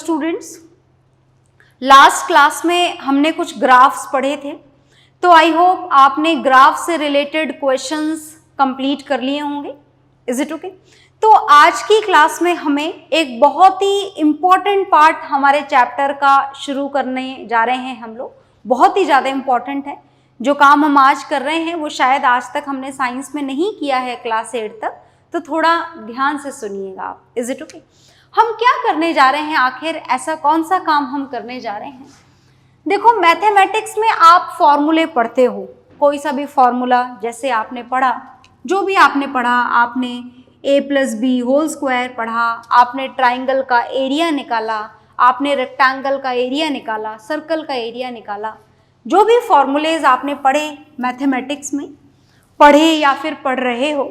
Students, last class में हमने कुछ ग्राफ्स पढ़े थे, तो आई होप आपने ग्राफ से रिलेटेड क्वेश्चंस कंप्लीट कर लिए होंगे। Is it okay? तो आज की क्लास में हमें एक बहुत ही इम्पॉर्टेंट पार्ट हमारे चैप्टर का शुरू करने जा रहे हैं हम लोग। बहुत ही ज़्यादा इम्पॉर्टेंट है। जो काम हम आज कर रहे हैं वो शायद आज तक हमने साइंस में नहीं किया है क्लास 8 तक, तो थोड़ा ध्यान से सुनिएगा आप। Is it okay? हम क्या करने जा रहे हैं, आखिर ऐसा कौन सा काम हम करने जा रहे हैं? देखो, मैथमेटिक्स में आप फॉर्मूले पढ़ते हो, कोई सा भी फॉर्मूला जैसे आपने पढ़ा, जो भी आपने पढ़ा, आपने a+b² पढ़ा, आपने ट्राइंगल का एरिया निकाला, आपने रेक्टेंगल का एरिया निकाला, सर्कल का एरिया निकाला, जो भी फॉर्मूलेज आपने पढ़े मैथमेटिक्स में, पढ़े या फिर पढ़ रहे हो,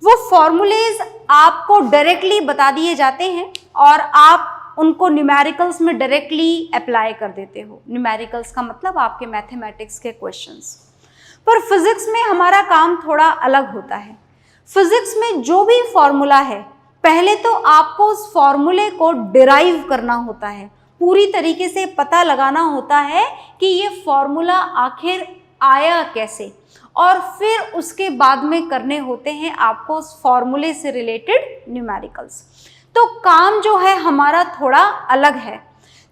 वो फॉर्मूलेज आपको डायरेक्टली बता दिए जाते हैं और आप उनको न्यूमेरिकल्स में डायरेक्टली अप्लाई कर देते हो। न्यूमेरिकल्स का मतलब आपके मैथमेटिक्स के क्वेश्चंस। पर फिजिक्स में हमारा काम थोड़ा अलग होता है। फिजिक्स में जो भी फॉर्मूला है, पहले तो आपको उस फॉर्मूले को डिराइव करना होता है, पूरी तरीके से पता लगाना होता है कि ये फॉर्मूला आखिर आया कैसे, और फिर उसके बाद में करने होते हैं आपको उस फॉर्मूले से रिलेटेड न्यूमेरिकल्स। तो काम जो है हमारा थोड़ा अलग है।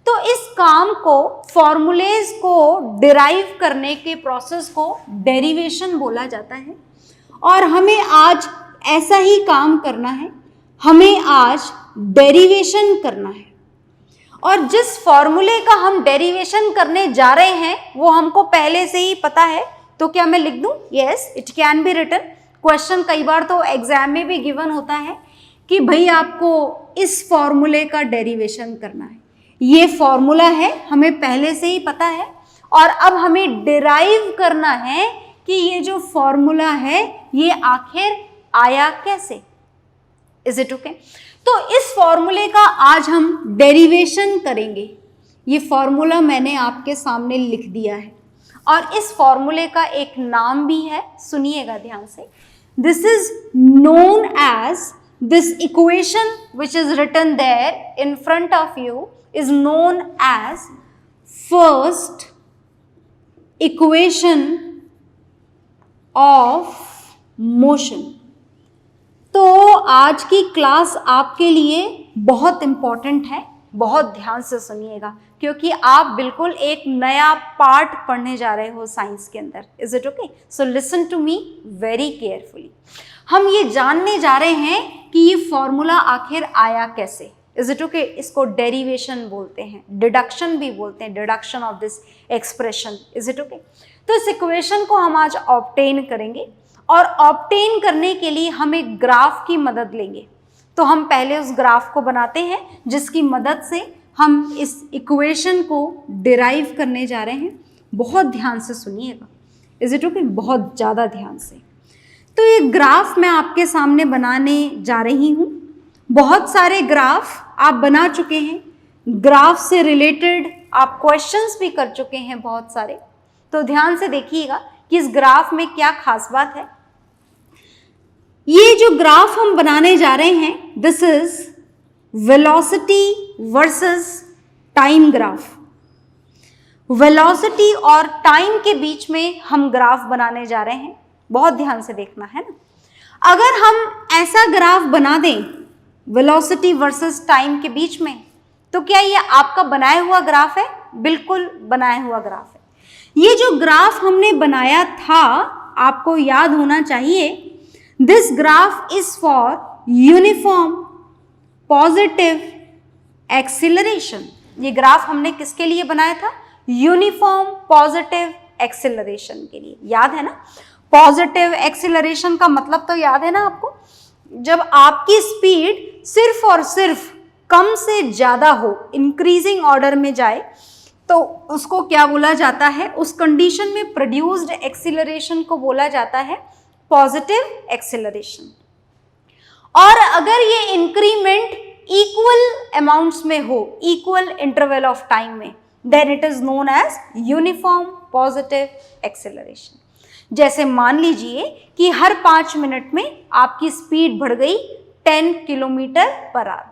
तो इस काम को, फॉर्मूलेज को डिराइव करने के प्रोसेस को डेरिवेशन बोला जाता है, और हमें आज ऐसा ही काम करना है। हमें आज डेरिवेशन करना है, और जिस फॉर्मूले का हम डेरिवेशन करने जा रहे हैं वो हमको पहले से ही पता है। तो क्या मैं लिख दूं? Yes, it can be written. Question कई बार तो एग्जाम में भी गिवन होता है कि भाई आपको इस फॉर्मूले का डेरिवेशन करना है। ये फॉर्मूला है, हमें पहले से ही पता है, और अब हमें डिराइव करना है कि ये जो फॉर्मूला है ये आखिर आया कैसे। Is it okay? तो इस फॉर्मूले का आज हम डेरिवेशन करेंगे। ये फॉर्मूला मैंने आपके सामने लिख दिया है, और इस फॉर्मूले का एक नाम भी है, सुनिएगा ध्यान से। This is known as, this equation which is written there in front of you is known as first equation of motion. तो आज की क्लास आपके लिए बहुत इंपॉर्टेंट है, बहुत ध्यान से सुनिएगा, क्योंकि आप बिल्कुल एक नया पार्ट पढ़ने जा रहे हो साइंस के अंदर। Is it okay? So listen to me very carefully. हम ये जानने जा रहे हैं कि ये फॉर्मूला आखिर आया कैसे। Is it okay? इसको डेरिवेशन बोलते हैं, डिडक्शन भी बोलते हैं, deduction of this expression. Is it okay? तो इस इक्वेशन को हम आज ऑब्टेन करेंगे, और ऑब्टेन करने के लिए हम एक ग्राफ की मदद लेंगे। तो हम पहले उस ग्राफ को बनाते हैं जिसकी मदद से हम इस इक्वेशन को डिराइव करने जा रहे हैं। बहुत ध्यान से सुनिएगा। Is it okay? बहुत ज़्यादा ध्यान से। तो ये ग्राफ मैं आपके सामने बनाने जा रही हूँ। बहुत सारे ग्राफ आप बना चुके हैं, ग्राफ से रिलेटेड आप क्वेश्चंस भी कर चुके हैं बहुत सारे। तो ध्यान से देखिएगा कि इस ग्राफ में क्या खास बात है। ये जो ग्राफ हम बनाने जा रहे हैं, this is velocity versus time graph. Velocity और टाइम के बीच में हम ग्राफ बनाने जा रहे हैं। बहुत ध्यान से देखना है ना। अगर हम ऐसा ग्राफ बना दें वेलोसिटी वर्सेस टाइम के बीच में, तो क्या ये आपका बनाया हुआ ग्राफ है? बिल्कुल बनाया हुआ ग्राफ है। ये जो ग्राफ हमने बनाया था, आपको याद होना चाहिए, this graph is for uniform positive acceleration. ये ग्राफ हमने किसके लिए बनाया था? यूनिफॉर्म पॉजिटिव एक्सीलरेशन के लिए। याद है ना? पॉजिटिव एक्सीलरेशन का मतलब तो याद है ना आपको? जब आपकी स्पीड सिर्फ और सिर्फ कम से ज़्यादा हो, इंक्रीजिंग ऑर्डर में जाए, तो उसको क्या बोला जाता है? उस कंडीशन में प्रोड्यूस्ड एक्सीलरेशन को बोला जाता है पॉजिटिव एक्सीलरेशन। और अगर ये इंक्रीमेंट इक्वल अमाउंट्स में हो, इक्वल इंटरवल ऑफ टाइम में, then it is known as uniform positive acceleration. जैसे मान लीजिए कि हर 5 मिनट में आपकी स्पीड बढ़ गई 10 किलोमीटर पर आवर,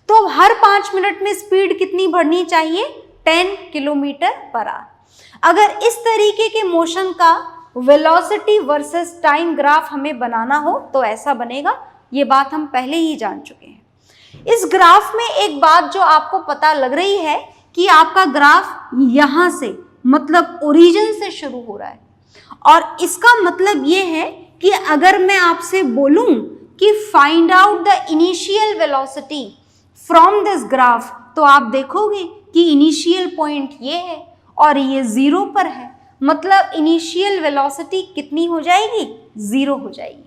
तो हर 5 मिनट में स्पीड कितनी बढ़नी चाहिए? 10 किलोमीटर पर आवर। अगर इस तरीके के मोशन का वेलोसिटी वर्सेस टाइम ग्राफ हमें बनाना हो तो ऐसा बनेगा। ये बात हम पहले ही जान चुके हैं। इस ग्राफ में एक बात जो आपको पता लग रही है कि आपका ग्राफ यहां से मतलब ओरिजिन से शुरू हो रहा है, और इसका मतलब ये है कि अगर मैं आपसे बोलूं कि find out the initial velocity from this graph, तो आप देखोगे कि इनिशियल पॉइंट ये है और ये 0 पर है, मतलब इनिशियल वेलोसिटी कितनी हो जाएगी? 0 हो जाएगी।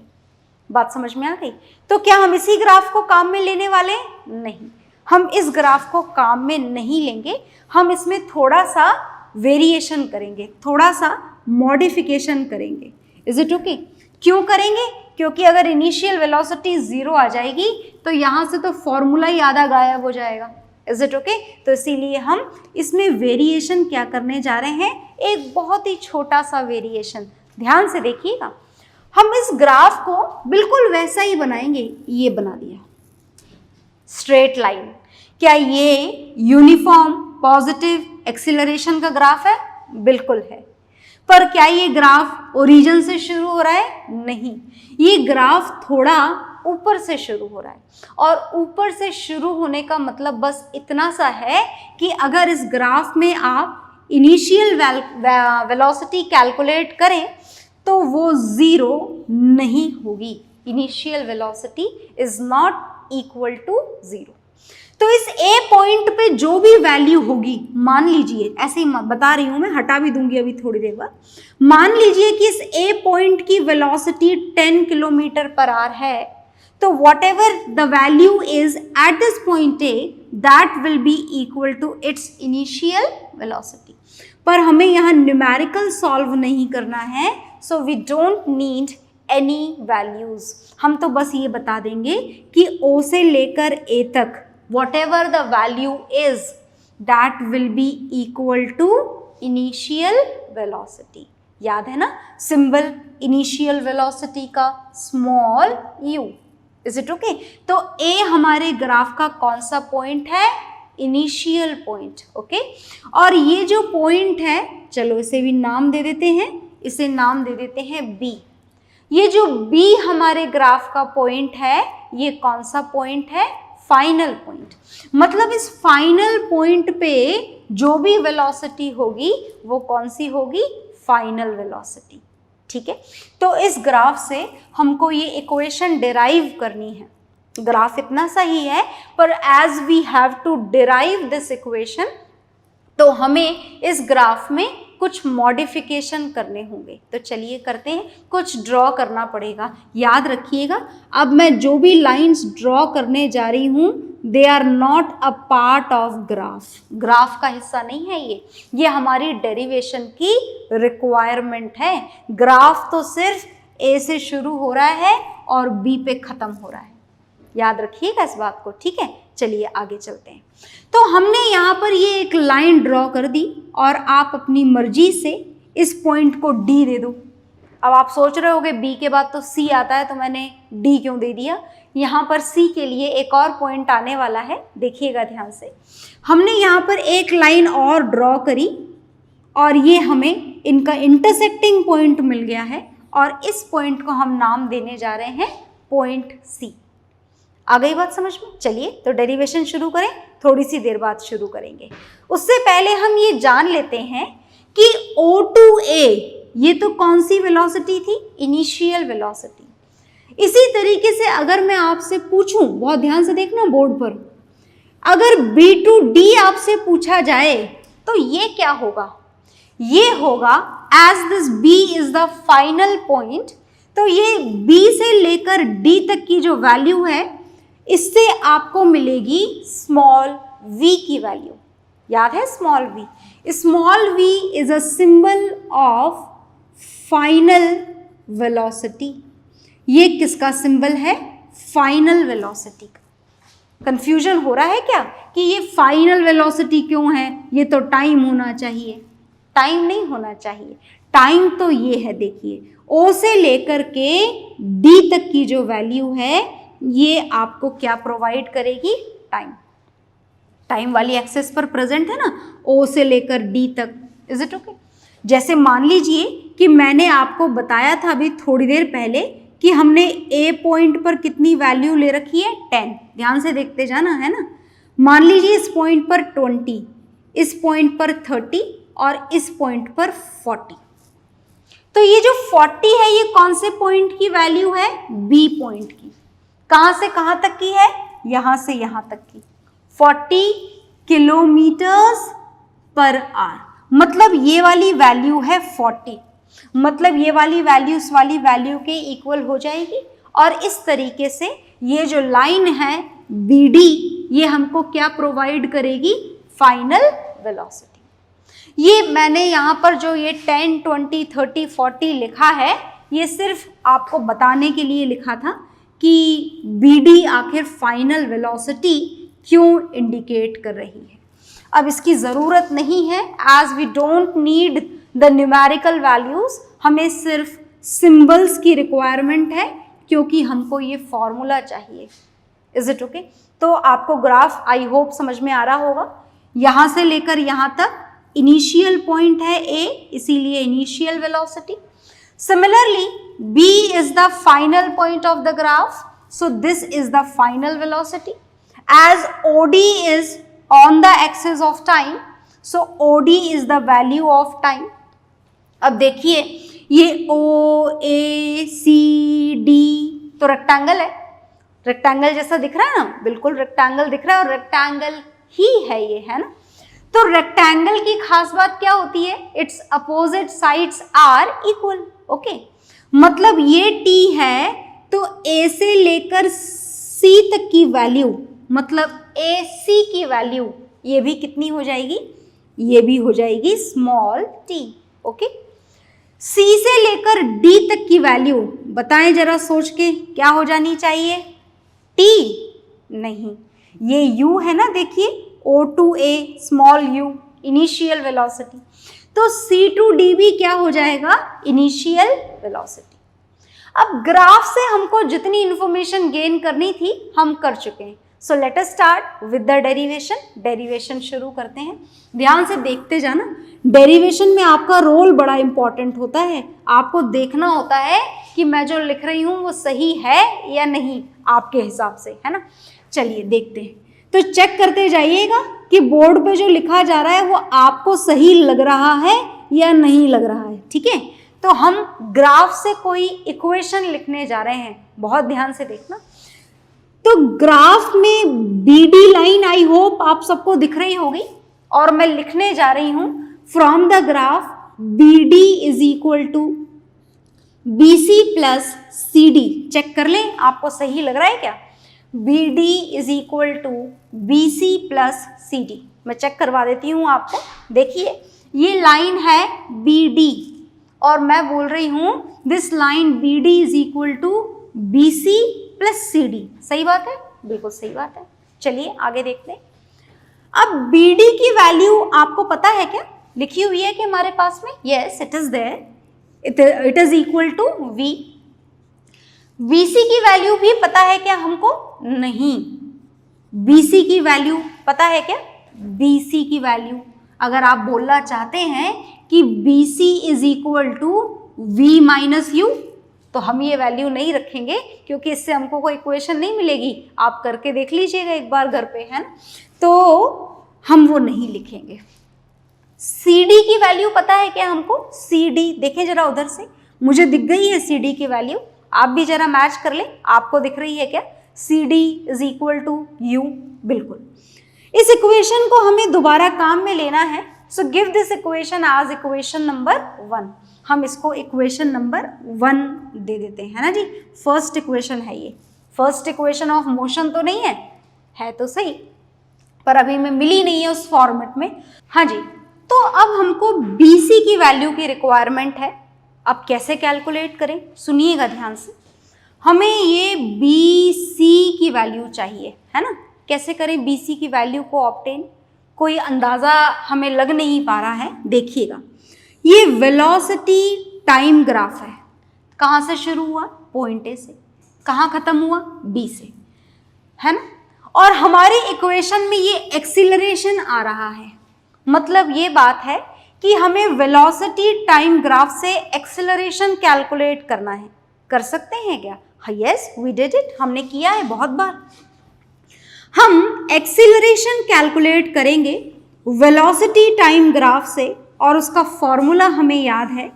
बात समझ में आ गई? तो क्या हम इसी ग्राफ को काम में लेने वाले? नहीं, हम इस ग्राफ को काम में नहीं लेंगे। हम इसमें थोड़ा सा वेरिएशन करेंगे, थोड़ा सा मॉडिफिकेशन करेंगे। Is it okay? क्यों करेंगे? क्योंकि अगर इनिशियल वेलोसिटी 0 आ जाएगी तो यहाँ से तो फॉर्मूला ही आधा गायब हो जाएगा। Is it okay? तो इसीलिए हम इसमें वेरिएशन क्या करने जा रहे हैं? एक बहुत ही छोटा सा वेरिएशन। ध्यान से देखिएगा, हम इस ग्राफ को बिल्कुल वैसा ही बनाएंगे। ये बना दिया स्ट्रेट लाइन। क्या ये यूनिफॉर्म पॉजिटिव एक्सीलरेशन का ग्राफ है? बिल्कुल है। पर क्या ये ग्राफ ओरिजिन से शुरू हो रहा है? नहीं, ये ग्राफ थोड़ा ऊपर से शुरू हो रहा है, और ऊपर से शुरू होने का मतलब बस इतना सा है कि अगर इस ग्राफ में आप इनिशियल वेलोसिटी कैलकुलेट करें तो वो 0 नहीं होगी। Initial velocity is not equal to 0। तो इस ए पॉइंट पे जो भी वैल्यू होगी, मान लीजिए, ऐसे ही बता रही हूं मैं, हटा भी दूंगी अभी थोड़ी देर बाद, मान लीजिए कि इस ए पॉइंट की वेलोसिटी 10 किलोमीटर पर आवर है, तो whatever the value is at this point A, that will be equal to its initial velocity. पर हमें यहाँ न्यूमेरिकल सॉल्व नहीं करना है, so we don't need any values. हम तो बस ये बता देंगे कि O से लेकर A तक whatever the value is, that will be equal to initial velocity। याद है ना सिंबल इनिशियल वेलोसिटी का? Small u। Is it okay? तो A हमारे ग्राफ का कौन सा पॉइंट है? Initial point. ओके, और ये जो पॉइंट है, चलो इसे भी नाम दे देते हैं, इसे नाम दे देते हैं B। ये जो B हमारे ग्राफ का पॉइंट है, ये कौन सा पॉइंट है? Final point. मतलब इस फाइनल पॉइंट पे जो भी वेलोसिटी होगी वो कौन सी होगी? Final velocity. ठीक है, तो इस ग्राफ से हमको ये इक्वेशन डिराइव करनी है। ग्राफ इतना सही है, पर as we have to derive this equation, तो हमें इस ग्राफ में कुछ मॉडिफिकेशन करने होंगे। तो चलिए करते हैं, कुछ ड्रॉ करना पड़ेगा। याद रखिएगा, अब मैं जो भी लाइंस ड्रॉ करने जा रही हूँ, they are not a part of graph. Graph का हिस्सा नहीं है ये हमारी डेरिवेशन की रिक्वायरमेंट है। ग्राफ तो सिर्फ ए से शुरू हो रहा है और बी पे खत्म हो रहा है। याद रखिएगा इस बात को। ठीक है, चलिए आगे चलते हैं। तो हमने यहाँ पर ये एक लाइन ड्रॉ कर दी, और आप अपनी मर्जी से इस पॉइंट को डी दे दो। अब आप सोच रहे होगे बी के बाद तो सी आता है, तो मैंने डी क्यों दे दिया? यहाँ पर सी के लिए एक और पॉइंट आने वाला है, देखिएगा ध्यान से। हमने यहाँ पर एक लाइन और ड्रॉ करी, और ये हमें इनका इंटरसेक्टिंग पॉइंट मिल गया है, और इस पॉइंट को हम नाम देने जा रहे हैं पॉइंट सी। आ गई बात समझ में? चलिए तो डेरिवेशन शुरू करें, थोड़ी सी देर बाद शुरू करेंगे। उससे पहले हम ये जान लेते हैं कि O to A, ये तो कौन सी वेलोसिटी थी? Initial velocity. इसी तरीके से अगर मैं आपसे पूछूं, बहुत ध्यान से देखना बोर्ड पर, अगर B to D आपसे पूछा जाए तो ये क्या होगा? ये होगा, as this B is the final point, तो ये B से लेकर D तक की जो वैल्यू है, इससे आपको मिलेगी स्मॉल v की वैल्यू। याद है small v? Small v is a symbol of final velocity. ये किसका सिंबल है? फाइनल वेलोसिटी का। कंफ्यूजन हो रहा है क्या कि ये फाइनल वेलोसिटी क्यों है? ये तो टाइम होना चाहिए। टाइम नहीं होना चाहिए, टाइम तो ये है, देखिए O से लेकर के D तक की जो वैल्यू है, ये आपको क्या प्रोवाइड करेगी? टाइम। टाइम वाली एक्सेस पर प्रेजेंट है ना, ओ से लेकर डी तक। Is it okay? जैसे मान लीजिए कि मैंने आपको बताया था अभी थोड़ी देर पहले कि हमने ए पॉइंट पर कितनी वैल्यू ले रखी है, 10। ध्यान से देखते जाना, है ना। मान लीजिए इस पॉइंट पर 20, इस पॉइंट पर 30 और इस पॉइंट पर 40। तो ये जो 40 है ये कौन से पॉइंट की वैल्यू है, बी पॉइंट की। कहां से कहां तक की है, यहां से यहां तक की, 40 किलोमीटर्स पर आवर। मतलब ये वाली वैल्यू है 40, मतलब ये वाली वैल्यू इस वाली वैल्यू के इक्वल हो जाएगी। और इस तरीके से ये जो लाइन है BD, ये हमको क्या प्रोवाइड करेगी, फाइनल वेलोसिटी। ये मैंने यहाँ पर जो ये 10, 20, 30, 40 लिखा है, ये सिर्फ आपको बताने के लिए लिखा था कि BD आखिर फाइनल वेलोसिटी क्यों इंडिकेट कर रही है। अब इसकी ज़रूरत नहीं है, as we don't need the numerical values, हमें सिर्फ सिंबल्स की रिक्वायरमेंट है क्योंकि हमको ये फॉर्मूला चाहिए। Is it okay? तो आपको ग्राफ आई होप समझ में आ रहा होगा। यहाँ से लेकर यहाँ तक इनिशियल पॉइंट है A, इसीलिए initial velocity. Similarly B is the final point of the graph, so this is the final velocity. As OD is on the axis of time, so OD is the value of time। अब देखिए ये OACD तो rectangle है, rectangle जैसा दिख रहा है ना, बिल्कुल रेक्टेंगल दिख रहा है और रेक्टेंगल ही है ये, है ना। तो रेक्टेंगल की खास बात क्या होती है, its opposite sides are equal. Okay, मतलब ये T है तो A से लेकर C तक की वैल्यू, मतलब AC की वैल्यू ये भी कितनी हो जाएगी, ये भी हो जाएगी स्मॉल t। ओके, C से लेकर D तक की वैल्यू बताएं जरा सोच के, क्या हो जानी चाहिए, T नहीं, ये U है ना, देखिए O to A small u initial velocity, तो C to D भी क्या हो जाएगा, इनिशियल वेलोसिटी। अब ग्राफ से हमको जितनी इंफॉर्मेशन गेन करनी थी हम कर चुके हैं। So let us start with the derivation. Derivation शुरू करते हैं, ध्यान से देखते जाना। डेरिवेशन में आपका रोल बड़ा इंपॉर्टेंट होता है, आपको देखना होता है कि मैं जो लिख रही हूँ वो सही है या नहीं आपके हिसाब से, है ना। चलिए देखते हैं, तो चेक करते जाइएगा कि बोर्ड पे जो लिखा जा रहा है वो आपको सही लग रहा है या नहीं लग रहा है, ठीक है। तो हम ग्राफ से कोई इक्वेशन लिखने जा रहे हैं, बहुत ध्यान से देखना। तो ग्राफ में BD लाइन आई होप आप सबको दिख रही होगी और मैं लिखने जा रही हूं from the graph BD is equal to BC plus CD। Check कर लें आपको सही लग रहा है क्या, BD is equal to BC plus CD। मैं चेक करवा देती हूं आपको, देखिए ये लाइन है BD और मैं बोल रही हूं this line BD is equal to BC plus CD। सही बात है, बिल्कुल सही बात है। चलिए आगे देखते हैं। अब BD की वैल्यू आपको पता है क्या, लिखी हुई है कि हमारे पास में, yes it is there, it is equal to V। BC की वैल्यू भी पता है क्या हमको, नहीं। BC की वैल्यू पता है क्या, BC की वैल्यू अगर आप बोलना चाहते हैं कि BC is equal to V minus U, तो हम ये वैल्यू नहीं रखेंगे क्योंकि इससे हमको कोई इक्वेशन नहीं मिलेगी। आप करके देख लीजिएगा एक बार घर पे, है ना, तो हम वो नहीं लिखेंगे। CD की वैल्यू पता है क्या हमको, CD देखें जरा उधर से, मुझे दिख गई है CD की वैल्यू, आप भी जरा मैच कर ले, आपको दिख रही है क्या, CD is equal to U। बिल्कुल, इस इक्वेशन को हमें दोबारा काम में लेना है, so give this equation as equation number 1। हम इसको इक्वेशन नंबर 1 दे देते हैं, है ना जी। फर्स्ट इक्वेशन है ये, फर्स्ट इक्वेशन ऑफ मोशन तो नहीं है, है तो सही पर अभी में मिली नहीं है उस फॉर्मेट में। हाँ जी, तो अब हमको BC की वैल्यू की रिक्वायरमेंट है। अब कैसे कैलकुलेट करें, सुनिएगा ध्यान से। हमें ये BC की वैल्यू चाहिए, है ना। कैसे करें BC की वैल्यू को ऑब्टेन, कोई अंदाज़ा हमें लग नहीं पा रहा है। देखिएगा, ये वेलोसिटी टाइम ग्राफ है, कहाँ से शुरू हुआ, पॉइंट A से, कहाँ खत्म हुआ, B से, है ना। और हमारी इक्वेशन में ये एक्सीलरेशन आ रहा है, मतलब ये बात है कि हमें वेलोसिटी टाइम ग्राफ से एक्सीलरेशन कैलकुलेट करना है। कर सकते हैं क्या? यस, वी डिड इट, हमने किया है बहुत बार। हम एक्सीलरेशन कैलकुलेट करेंगे वेलोसिटी टाइम ग्राफ से, और उसका फॉर्मूला हमें याद है।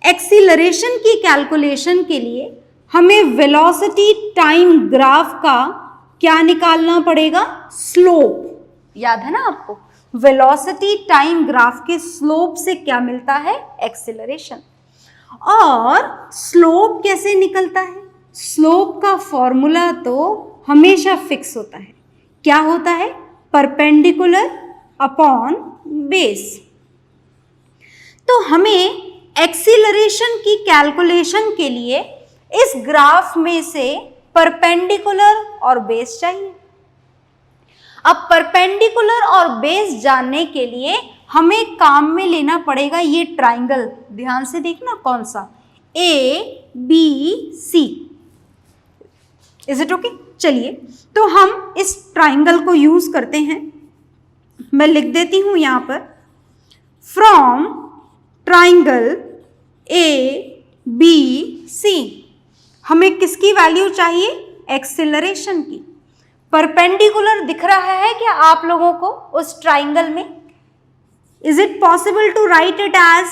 एक्सीलरेशन की कैलकुलेशन के लिए हमें वेलोसिटी टाइम ग्राफ का क्या निकालना पड़ेगा? स्लोप। याद है ना आपको? वेलोसिटी टाइम ग्राफ के स्लोप से क्या मिलता है? एक्सीलरेशन। और स्लोप कैसे निकलता है? स्लोप का फॉर्मूला तो हमेशा फिक्स होता है। क्या होता है? Perpendicular upon base. तो हमें एक्सीलरेशन की कैलकुलेशन के लिए इस ग्राफ में से परपेंडिकुलर और बेस चाहिए। अब परपेंडिकुलर और बेस जानने के लिए हमें काम में लेना पड़ेगा ये ट्राइंगल। ध्यान से देखना कौन सा? ABC। Is it okay? चलिए, तो हम इस ट्राइंगल को यूज करते हैं। मैं लिख देती हूं यहां पर, फ्रॉम ट्राइंगल ABC हमें किसकी वैल्यू चाहिए? एक्सीलरेशन की। परपेंडिकुलर दिख रहा है क्या आप लोगों को उस ट्राइंगल में? Is it possible to write it as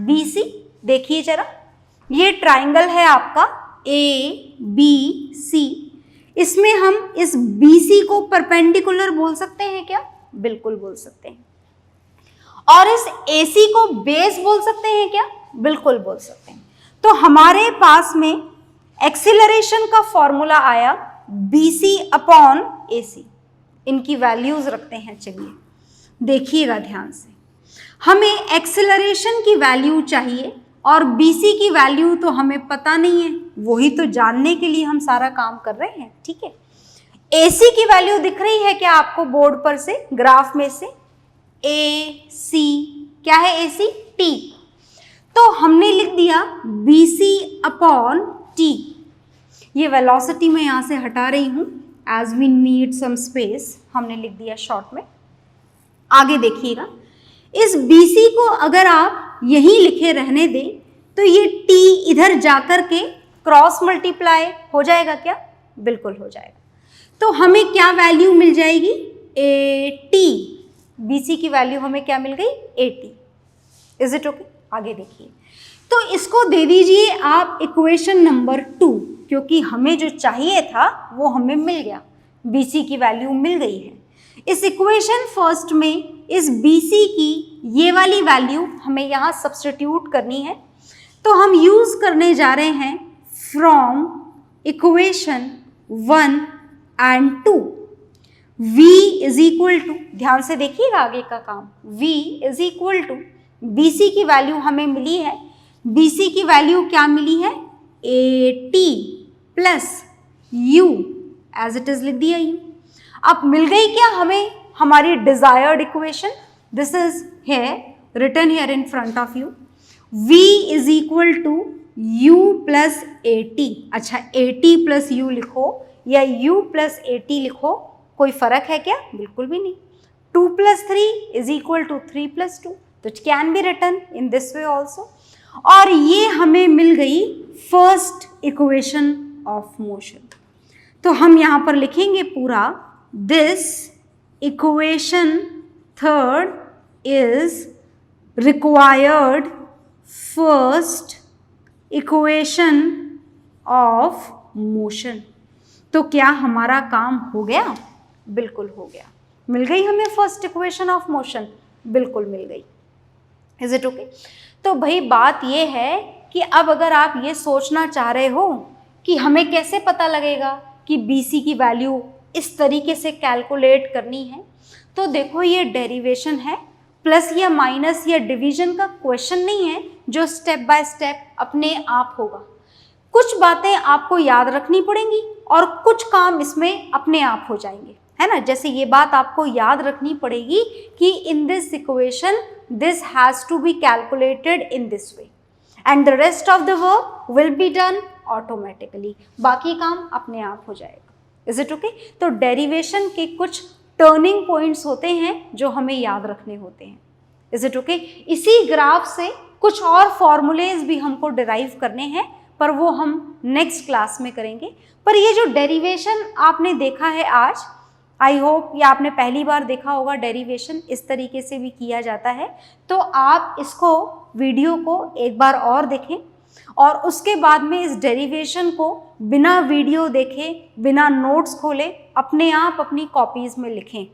BC? देखिए जरा, ये ट्राइंगल है आपका ABC। इसमें हम इस BC को परपेंडिकुलर बोल सकते हैं क्या? बिल्कुल बोल सकते हैं। और इस AC को बेस बोल सकते हैं क्या? बिल्कुल बोल सकते हैं। तो हमारे पास में एक्सीलरेशन का फॉर्मूला आया BC अपॉन AC। इनकी वैल्यूज रखते हैं। चलिए देखिएगा ध्यान से, हमें एक्सीलरेशन की वैल्यू चाहिए और BC की वैल्यू तो हमें पता नहीं है, वही तो जानने के लिए हम सारा काम कर रहे हैं। ठीक है, AC की वैल्यू दिख रही है क्या आपको बोर्ड पर से, ग्राफ में से? AC क्या है? AC T। तो हमने लिख दिया BC अपॉन T। ये वेलोसिटी मैं यहां से हटा रही हूं, as we need some space, हमने लिख दिया शॉर्ट में। आगे देखिएगा, इस BC को अगर आप यहीं लिखे रहने दें तो ये T इधर जाकर के क्रॉस मल्टीप्लाई हो जाएगा क्या? बिल्कुल हो जाएगा। तो हमें क्या वैल्यू मिल जाएगी? 80। BC की वैल्यू हमें क्या मिल गई? 80। Is it okay? आगे देखिए, तो इसको दे दीजिए आप इक्वेशन नंबर 2, क्योंकि हमें जो चाहिए था वो हमें मिल गया, BC की वैल्यू मिल गई है। इस इक्वेशन फर्स्ट में इस BC की ये वाली वैल्यू हमें यहाँ सब्स्टिट्यूट करनी है। तो हम यूज करने जा रहे हैं from equation 1 and 2। V is equal to, ध्यान से देखिएगा आगे का काम, V is equal to BC की वैल्यू हमें मिली है। BC की वैल्यू क्या मिली है? 80 plus U, as it is लिख दिया U। अब मिल गई क्या हमें हमारी desired equation? This is here written here in front of you. V is equal to U plus 80। अच्छा, 80 प्लस U लिखो या U प्लस 80 लिखो, कोई फर्क है क्या? बिल्कुल भी नहीं। 2 plus 3 is equal to 3 plus 2, तो it can be written in this way also. और ये हमें मिल गई फर्स्ट इक्वेशन ऑफ मोशन। तो हम यहाँ पर लिखेंगे पूरा, this equation third is required first equation of motion. तो क्या हमारा काम हो गया? बिल्कुल हो गया। मिल गई हमें फर्स्ट इक्वेशन ऑफ मोशन? बिल्कुल मिल गई। Is it okay? तो भाई बात ये है कि अब अगर आप ये सोचना चाह रहे हो कि हमें कैसे पता लगेगा कि BC की वैल्यू इस तरीके से कैलकुलेट करनी है, तो देखो ये डेरिवेशन है, प्लस या माइनस या डिवीजन का क्वेश्चन नहीं है जो स्टेप बाय स्टेप अपने आप होगा। कुछ बातें आपको याद रखनी पड़ेंगी और कुछ काम इसमें अपने आप हो जाएंगे, है ना। जैसे ये बात आपको याद रखनी पड़ेगी कि in this equation this has to be calculated in this way and the rest of the work will be done automatically. बाकी काम अपने आप हो जाएगा। Is it okay? तो डेरिवेशन के कुछ टर्निंग पॉइंट्स होते हैं जो हमें याद रखने होते हैं, इज इट ओके? इसी ग्राफ से कुछ और फॉर्मूलेज भी हमको डिराइव करने हैं, पर वो हम नेक्स्ट क्लास में करेंगे। पर ये जो डेरिवेशन आपने देखा है आज, आई होप या आपने पहली बार देखा होगा डेरिवेशन इस तरीके से भी किया जाता है, तो आप इसको वीडियो को एक बार और देखें और उसके बाद में इस डेरिवेशन को बिना वीडियो देखे, बिना नोट्स खोले, अपने आप अपनी कॉपीज़ में लिखें।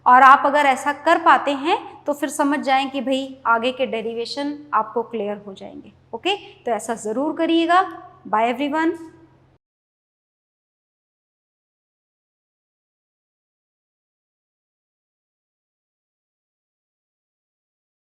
और आप अगर ऐसा कर पाते हैं तो फिर समझ जाएं कि भाई आगे के डेरिवेशन आपको क्लियर हो जाएंगे। ओके, तो ऐसा ज़रूर करिएगा। Bye everyone.